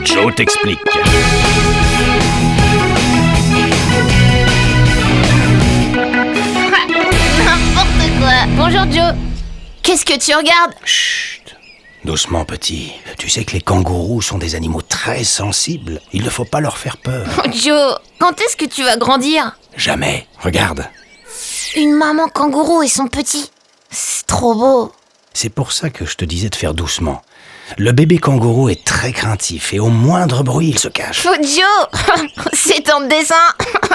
Joe t'explique. N'importe quoi. Bonjour Joe. Qu'est-ce que tu regardes? Chut, doucement petit. Tu sais que les kangourous sont des animaux très sensibles. Il ne faut pas leur faire peur. Joe, quand est-ce que tu vas grandir? Jamais. Regarde. Une maman kangourou et son petit. C'est trop beau. C'est pour ça que je te disais de faire doucement. Le bébé kangourou est très craintif et au moindre bruit, il se cache. Joe, c'est un dessin.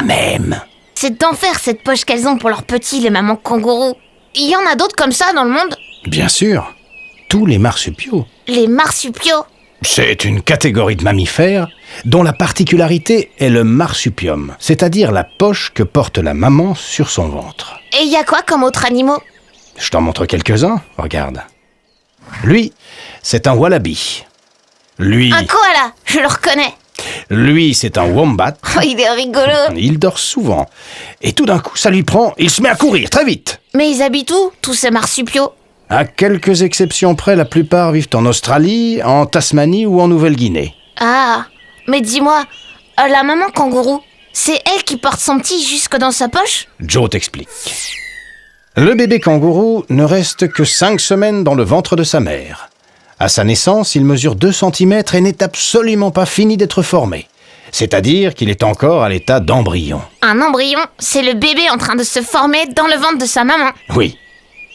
Même. C'est d'enfer cette poche qu'elles ont pour leurs petits, les mamans kangourous. Il y en a d'autres comme ça dans le monde? Bien sûr. Tous les marsupiaux. Les marsupiaux. C'est une catégorie de mammifères dont la particularité est le marsupium, c'est-à-dire la poche que porte la maman sur son ventre. Et il y a quoi comme autres animaux? Je t'en montre quelques-uns, regarde. Lui, c'est un wallaby. Lui, Un koala, je le reconnais. lui, c'est un wombat. Oh, il est rigolo. Il dort souvent. Et tout d'un coup, ça lui prend, il se met à courir très vite. Mais ils habitent où, tous ces marsupiaux? À quelques exceptions près, la plupart vivent en Australie, en Tasmanie ou en Nouvelle-Guinée. Ah, mais dis-moi, la maman kangourou, c'est elle qui porte son petit jusque dans sa poche? Joe t'explique. Le bébé kangourou ne reste que 5 semaines dans le ventre de sa mère. À sa naissance, il mesure 2 cm et n'est absolument pas fini d'être formé. C'est-à-dire qu'il est encore à l'état d'embryon. Un embryon, c'est le bébé en train de se former dans le ventre de sa maman. Oui.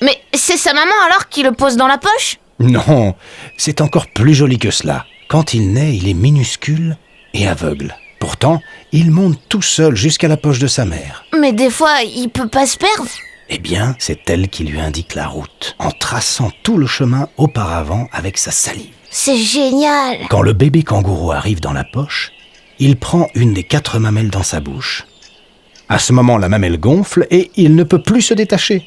Mais c'est sa maman alors qui le pose dans la poche? Non, c'est encore plus joli que cela. Quand il naît, il est minuscule et aveugle. Pourtant, il monte tout seul jusqu'à la poche de sa mère. Mais des fois, il peut pas se perdre. Eh bien, c'est elle qui lui indique la route, en traçant tout le chemin auparavant avec sa salive. C'est génial. Quand le bébé kangourou arrive dans la poche, il prend une des 4 mamelles dans sa bouche. À ce moment, la mamelle gonfle et il ne peut plus se détacher.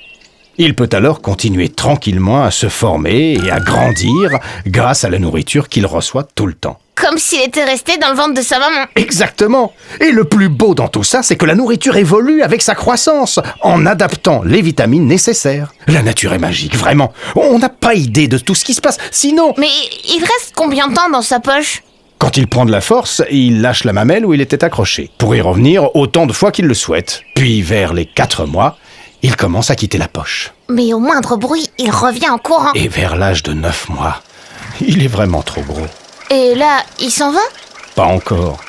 Il peut alors continuer tranquillement à se former et à grandir grâce à la nourriture qu'il reçoit tout le temps. Comme s'il était resté dans le ventre de sa maman. Exactement. Et le plus beau dans tout ça, c'est que la nourriture évolue avec sa croissance, en adaptant les vitamines nécessaires. La nature est magique, vraiment. On n'a pas idée de tout ce qui se passe. Sinon, Mais il reste combien de temps dans sa poche? quand il prend de la force, il lâche la mamelle où il était accroché, pour y revenir autant de fois qu'il le souhaite. Puis, vers les 4 mois, il commence à quitter la poche. Mais au moindre bruit, il revient en courant. Et vers l'âge de 9 mois, il est vraiment trop gros. Et là, il s'en va? Pas encore.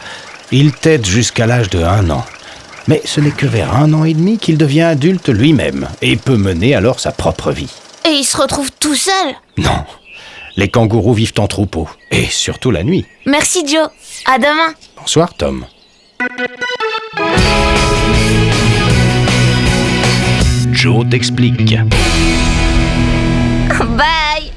Il tète jusqu'à l'âge de 1 an. Mais ce n'est que vers 1 an et demi qu'il devient adulte lui-même et peut mener alors sa propre vie. Et il se retrouve tout seul? Non, les kangourous vivent en troupeau, et surtout la nuit. Merci Joe. À demain. Bonsoir Tom. Joe t'explique. Bye.